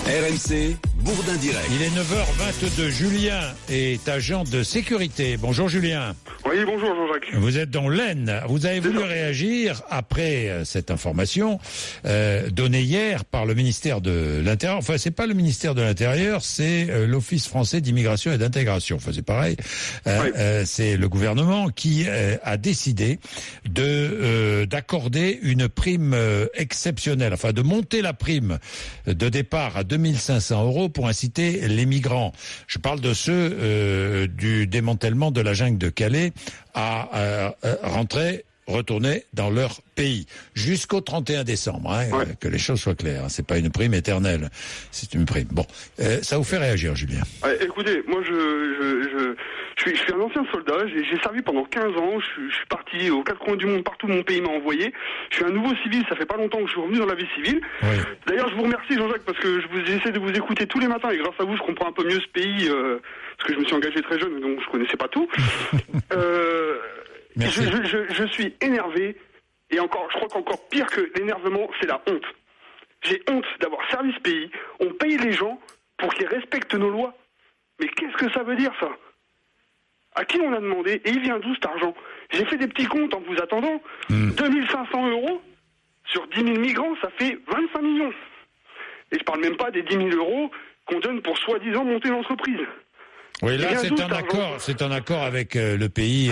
RMC, Bourdin Direct. Il est 9h22. Julien est agent de sécurité. Bonjour Julien. Oui, bonjour Jean-Jacques. Vous êtes dans l'Aisne. Vous avez voulu réagir après cette information donnée hier par le ministère de l'Intérieur. Enfin, c'est pas le ministère de l'Intérieur, c'est l'Office français d'immigration et d'intégration. Enfin, c'est pareil. C'est le gouvernement qui a décidé d'accorder une prime exceptionnelle, enfin de monter la prime de départ à 2500 € pour inciter les migrants. Je parle de ceux du démantèlement de la jungle de Calais à retourner dans leur pays jusqu'au 31 décembre. Que les choses soient claires. C'est pas une prime éternelle, c'est une prime. Bon, ça vous fait réagir, Julien? Écoutez, moi je suis un ancien soldat. J'ai servi pendant 15 ans. Je suis parti aux quatre coins du monde, partout où mon pays m'a envoyé. Je suis un nouveau civil. Ça fait pas longtemps que je suis revenu dans la vie civile. Oui. D'ailleurs, je vous remercie, Jean-Jacques, parce que j'essaie de vous écouter tous les matins et grâce à vous, je comprends un peu mieux ce pays parce que je me suis engagé très jeune, donc je connaissais pas tout. Je suis énervé, et encore, je crois qu'encore pire que l'énervement, c'est la honte. J'ai honte d'avoir servi ce pays. On paye les gens pour qu'ils respectent nos lois. Mais qu'est-ce que ça veut dire, ça? À qui on a demandé? Et il vient d'où cet argent? J'ai fait des petits comptes en vous attendant. 2500 € sur 10 000 migrants, ça fait 25 millions. Et je parle même pas des 10 000 € qu'on donne pour soi-disant monter l'entreprise. Oui, là, c'est un accord avec le pays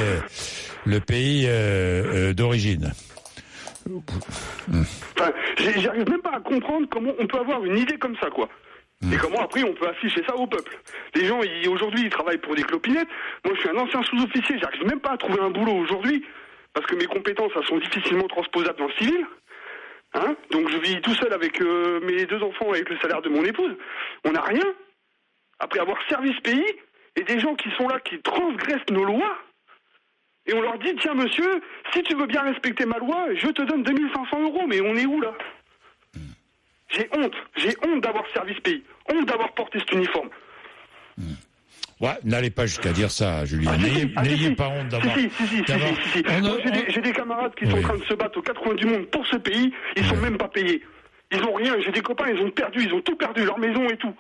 d'origine. Enfin, j'arrive même pas à comprendre comment on peut avoir une idée comme ça, quoi. Et comment après on peut afficher ça au peuple. Les gens, aujourd'hui, ils travaillent pour des clopinettes. Moi, je suis un ancien sous-officier, j'arrive même pas à trouver un boulot aujourd'hui, parce que mes compétences, elles sont difficilement transposables dans le civil. Donc je vis tout seul avec mes 2 enfants, avec le salaire de mon épouse. On n'a rien. Après avoir servi ce pays, et des gens qui sont là, qui transgressent nos lois, et on leur dit, tiens monsieur, si tu veux bien respecter ma loi, je te donne 2500 €, mais on est où là? J'ai honte d'avoir servi ce pays, honte d'avoir porté cet uniforme. Ouais, n'allez pas jusqu'à dire ça, Julien. N'ayez pas honte d'avoir... Si. J'ai des camarades qui sont en train de se battre aux quatre coins du monde pour ce pays, ils sont même pas payés. Ils ont rien, j'ai des copains, ils ont tout perdu, leur maison et tout.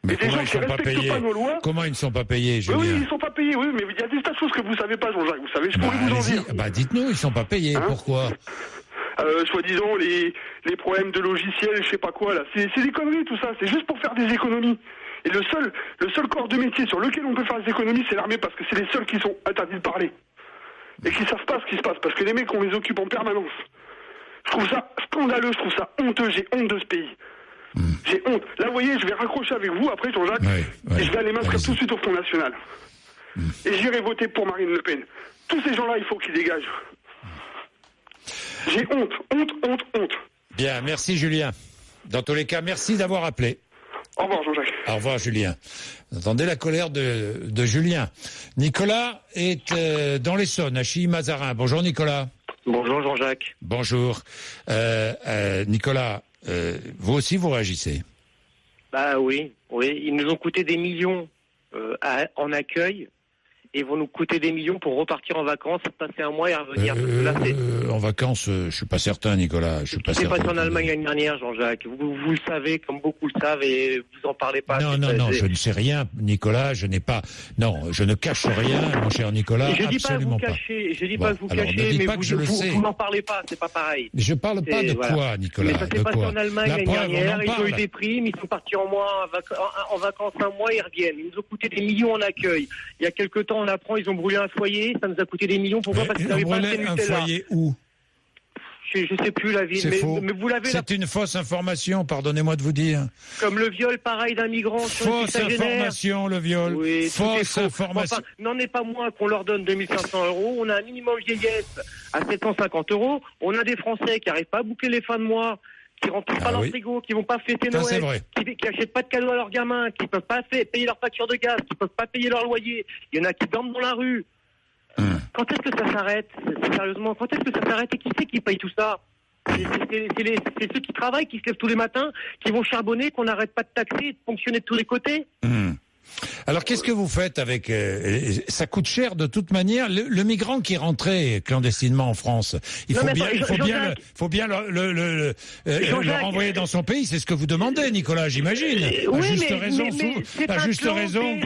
Mais et des gens qui respectent pas nos lois. Comment ils ne sont pas payés, Julien? Oui, ils sont pas payés, oui, mais il y a des tas de choses que vous savez pas, Jean-Jacques. Vous savez, je pourrais vous en dire. Dites-nous, ils sont pas payés. Pourquoi? Soi-disant les problèmes de logiciels, je sais pas quoi là. C'est des conneries tout ça. C'est juste pour faire des économies. Et le seul corps de métier sur lequel on peut faire des économies, c'est l'armée, parce que c'est les seuls qui sont interdits de parler et qui savent pas ce qui se passe, parce que les mecs on les occupe en permanence. Je trouve ça scandaleux, je trouve ça honteux. J'ai honte de ce pays. J'ai honte. Là, vous voyez, je vais raccrocher avec vous après, Jean-Jacques, et je vais aller m'inscrire tout de suite au Front National. Et j'irai voter pour Marine Le Pen. Tous ces gens-là, il faut qu'ils dégagent. J'ai honte. Bien, merci Julien. Dans tous les cas, merci d'avoir appelé. Au revoir Jean-Jacques. Au revoir Julien. Vous entendez la colère de Julien. Nicolas est dans l'Essonne, à Chilly-Mazarin. Bonjour Nicolas. Bonjour Jean-Jacques. Bonjour. Nicolas, vous aussi vous réagissez? Bah oui. Ils nous ont coûté des millions en accueil. Et vont nous coûter des millions pour repartir en vacances, passer un mois et revenir. En vacances, je suis pas certain, Nicolas. Je suis pas certain. C'est passé en Allemagne l'année dernière, Jean-Jacques. Vous le savez, comme beaucoup le savent, et vous en parlez pas. Non, je ne sais rien, Nicolas. Je ne cache rien, mon cher Nicolas. Je dis absolument pas que vous cachez, mais vous n'en parlez pas. C'est pas pareil. Je parle pas de quoi, Nicolas. Mais ça s'est passé en Allemagne l'année dernière. Ils ont eu des primes, ils sont partis en vacances un mois, ils reviennent. Ils nous ont coûté des millions en accueil. Il y a quelque temps, on apprend, ils ont brûlé un foyer, ça nous a coûté des millions. Pourquoi? Parce qu'ils n'avaient pas assez de Nutella. Un foyer où? Je sais plus la ville, mais vous l'avez là. C'est une fausse information, pardonnez-moi de vous dire. Comme le viol, pareil, d'un migrant. Fausse information, le viol. Oui, fausse information. N'en est pas moins qu'on leur donne 2500 €. On a un minimum vieillesse à 750 €. On a des Français qui n'arrivent pas à boucler les fins de mois, qui remplissent pas leur frigo, qui vont pas fêter Noël, qui achètent pas de cadeaux à leurs gamins, qui peuvent pas payer leur facture de gaz, qui peuvent pas payer leur loyer. Il y en a qui dorment dans la rue. Quand est-ce que ça s'arrête? Sérieusement, quand est-ce que ça s'arrête? Et qui c'est qui paye tout ça? C'est ceux qui travaillent, qui se lèvent tous les matins, qui vont charbonner, qu'on n'arrête pas de taxer et de fonctionner de tous les côtés. Alors, qu'est-ce que vous faites avec... ça coûte cher de toute manière. Le migrant qui rentrait clandestinement en France, il faut bien le renvoyer dans son pays. C'est ce que vous demandez, Nicolas, j'imagine. Oui, à juste raison.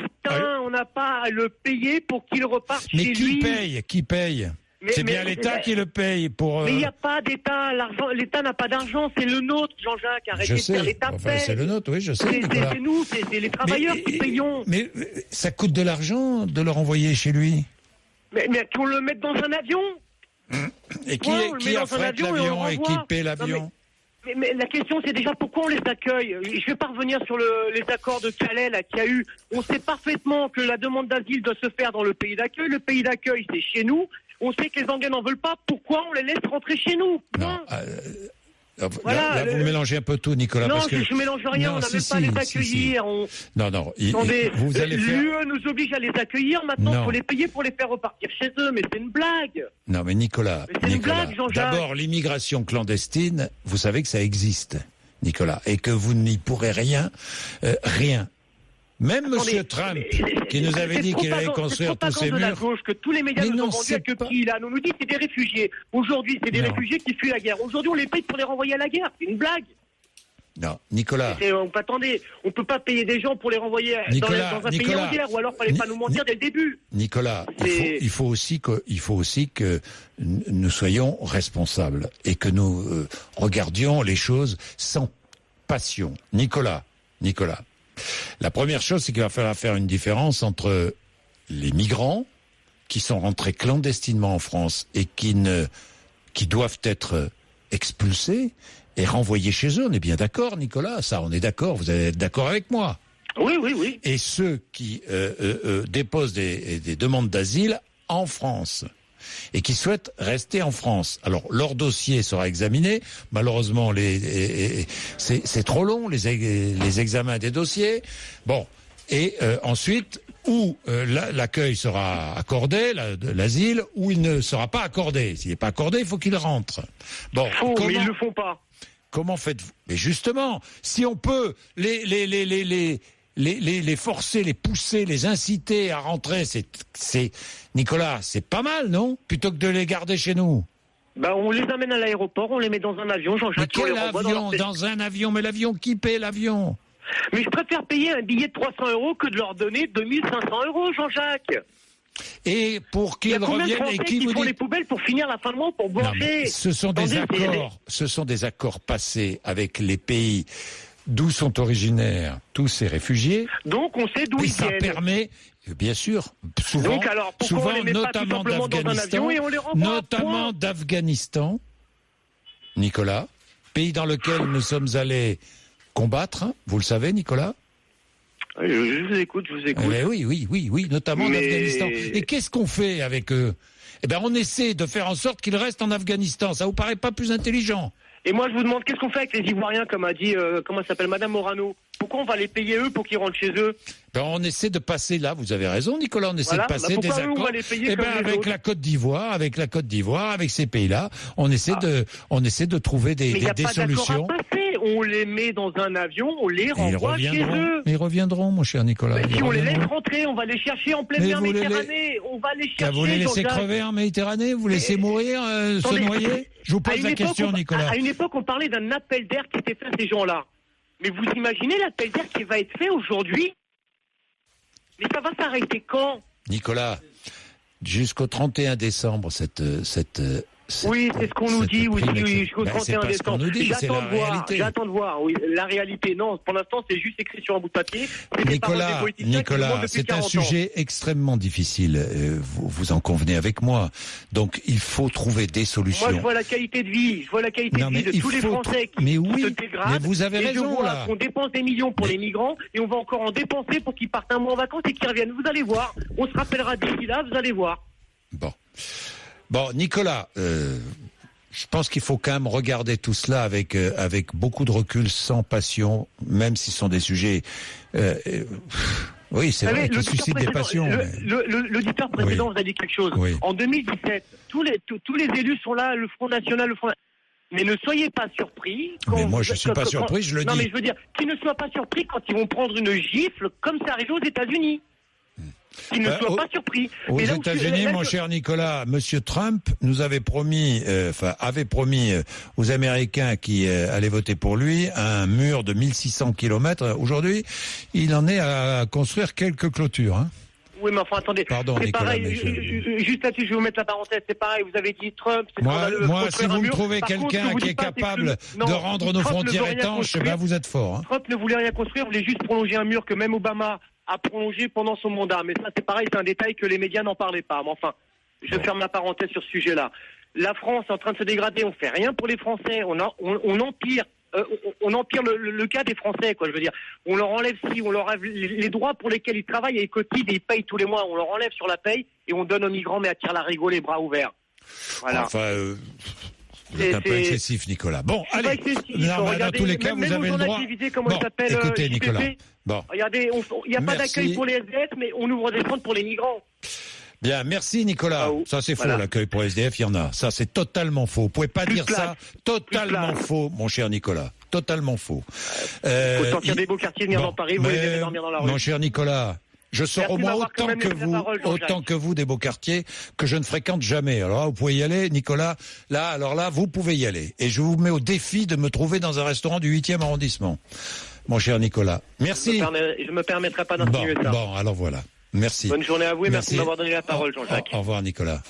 On n'a pas à le payer pour qu'il reparte chez lui. Mais qui paye c'est bien l'État qui le paye pour... Mais il n'y a pas d'État. L'État n'a pas d'argent. C'est le nôtre, Jean-Jacques. Arrêtez de faire l'État paye. C'est le nôtre, oui, je sais. C'est nous, c'est les travailleurs qui payons. Mais ça coûte de l'argent de le renvoyer chez lui. Mais qu'on le mette dans un avion. Et qui affrète l'avion et qui paie l'avion? Mais la question, c'est déjà pourquoi on les accueille. Je ne vais pas revenir sur les accords de Calais qu'il y a eu. On sait parfaitement que la demande d'asile doit se faire dans le pays d'accueil. Le pays d'accueil, c'est chez nous. On sait que les Anglais n'en veulent pas. Pourquoi on les laisse rentrer chez nous? Non. Là, vous mélangez un peu tout, Nicolas. Non, parce que... je mélange rien. On n'a même pas à les accueillir. Non. Vous allez l'UE nous oblige à les accueillir. Maintenant, il faut les payer pour les faire repartir chez eux. Mais c'est une blague. Non, mais Nicolas, une blague, Jean-Jacques. D'abord, l'immigration clandestine, vous savez que ça existe, Nicolas, et que vous n'y pourrez rien. Même M. Trump, qui nous avait dit qu'il allait construire tous ces murs... C'est de la gauche que tous les médias nous ont vendu à que qui, là. Nous dit c'est des réfugiés. Aujourd'hui, c'est des réfugiés qui fuient la guerre. Aujourd'hui, on les paye pour les renvoyer à la guerre. C'est une blague. Non, Nicolas... Attendez, on ne peut pas payer des gens pour les renvoyer dans un pays en guerre, ou alors il ne fallait pas nous mentir dès le début. Nicolas, il faut aussi que nous soyons responsables et que nous regardions les choses sans passion. Nicolas, la première chose, c'est qu'il va falloir faire une différence entre les migrants qui sont rentrés clandestinement en France et qui doivent être expulsés et renvoyés chez eux. On est bien d'accord, Nicolas, ça, on est d'accord, vous allez être d'accord avec moi. Oui. Et ceux qui déposent des demandes d'asile en France et qui souhaitent rester en France. Alors, leur dossier sera examiné. Malheureusement, c'est trop long, les examens des dossiers. Bon. Et ensuite, où l'accueil sera accordé, l'asile, ou il ne sera pas accordé. S'il n'est pas accordé, il faut qu'il rentre. Bon. Mais ils ne le font pas. Comment faites-vous? Mais justement, si on peut les forcer, les pousser, les inciter à rentrer, Nicolas, c'est pas mal, non? Plutôt que de les garder chez nous. On les amène à l'aéroport, on les met dans un avion, Jean-Jacques. Mais quel avion? Dans un avion? Mais l'avion, qui paie l'avion? Mais je préfère payer un billet de 300 € que de leur donner 2500 €, Jean-Jacques. Et pour qu'ils reviennent et qui font les poubelles pour finir la fin de mois pour manger. Ce sont des accords passés avec les pays d'où sont originaires tous ces réfugiés. Donc on sait d'où ils viennent. Ça permet, bien sûr, souvent, notamment d'Afghanistan, Nicolas, pays dans lequel nous sommes allés combattre, vous le savez, Nicolas? Je vous écoute. Oui, notamment d'Afghanistan. Et qu'est-ce qu'on fait avec eux? On essaie de faire en sorte qu'ils restent en Afghanistan. Ça vous paraît pas plus intelligent? Et moi, je vous demande, qu'est-ce qu'on fait avec les Ivoiriens, comme a dit, comment s'appelle, Madame Morano? Pourquoi on va les payer eux pour qu'ils rentrent chez eux? On essaie de passer là, vous avez raison, Nicolas, on essaie de passer des accords. Avec la Côte d'Ivoire, avec ces pays-là, on essaie de trouver des solutions. On les met dans un avion, on les renvoie chez eux. Ils reviendront, mon cher Nicolas. Si on les laisse rentrer, on va les chercher en pleine mer Méditerranée. On va les chercher. Vous les laissez crever en Méditerranée? Vous laissez mourir, se noyer? Je vous pose la question, Nicolas. À une époque, on parlait d'un appel d'air qui était fait à ces gens-là. Mais vous imaginez l'appel d'air qui va être fait aujourd'hui? Mais ça va s'arrêter quand? Nicolas, jusqu'au 31 décembre, oui, c'est ce qu'on nous dit, jusqu'au 31 décembre. J'attends de voir, oui. La réalité, non. Pour l'instant, c'est juste écrit sur un bout de papier. Nicolas, c'est un sujet extrêmement difficile. Vous en convenez avec moi. Donc, il faut trouver des solutions. Moi, je vois la qualité de vie. Je vois la qualité de vie de tous les Français qui se dégradent. Mais vous avez raison, là. On dépense des millions pour les migrants et on va encore en dépenser pour qu'ils partent un mois en vacances et qu'ils reviennent. Vous allez voir. On se rappellera d'ici là, vous allez voir. Bon, Nicolas, je pense qu'il faut quand même regarder tout cela avec beaucoup de recul, sans passion, même si ce sont des sujets... oui, c'est vrai, qui suscitent des passions. L'auditeur précédent vous a dit quelque chose. Oui. En 2017, tous les élus sont là, le Front National, Mais ne soyez pas surpris. Mais moi, je suis pas surpris, je le dis. Non, mais je veux dire, qu'ils ne soient pas surpris quand ils vont prendre une gifle, comme c'est arrivé aux États-Unis. Qu'ils ne soient pas surpris. Aux États-Unis, mon cher Nicolas, Monsieur Trump nous avait promis, avait promis aux Américains qui allaient voter pour lui un mur de 1600 kilomètres. Aujourd'hui, il en est à construire quelques clôtures. Hein. Oui, mais enfin, attendez. Pardon, c'est Nicolas, pareil, juste là-dessus, je vais vous mettre la parenthèse. C'est pareil, vous avez dit Trump, c'est scandaleux. Moi, si vous me trouvez quelqu'un qui est capable de rendre nos frontières étanches, ben vous êtes fort. Hein. Trump ne voulait rien construire, voulait juste prolonger un mur que même Obama a prolongé pendant son mandat. Mais ça, c'est pareil, c'est un détail que les médias n'en parlaient pas. Mais enfin, je ferme la parenthèse sur ce sujet-là. La France est en train de se dégrader, on fait rien pour les Français, on empire. On empire le cas des Français, quoi. Je veux dire, on leur enlève on leur enlève les droits pour lesquels ils travaillent et ils cotisent et ils payent tous les mois. On leur enlève sur la paye et on donne aux migrants, mais à tire-larigot, les bras ouverts. Voilà. Enfin, vous êtes un peu excessif, Nicolas. Bon, allez. Dans tous les cas, vous avez le droit. Bon, écoutez, Nicolas. Bon. Regardez, il n'y a pas d'accueil pour les SDF, mais on ouvre des comptes pour les migrants. Bien, merci Nicolas. Ça c'est faux, l'accueil pour SDF, il y en a. Ça c'est totalement faux. Vous pouvez pas dire ça. Totalement faux, mon cher Nicolas. Totalement faux. Faut sortir des beaux quartiers, venir dans Paris, vous les verrez dormir dans la rue. Mon cher Nicolas, je sors au moins autant que vous des beaux quartiers que je ne fréquente jamais. Alors là, vous pouvez y aller, Nicolas. Là, vous pouvez y aller. Et je vous mets au défi de me trouver dans un restaurant du 8e arrondissement. Mon cher Nicolas. Merci. Je me permettrai pas d'insinuer ça. Bon, alors voilà. Merci. Bonne journée à vous et merci de m'avoir donné la parole, Jean-Jacques. Au revoir, Nicolas.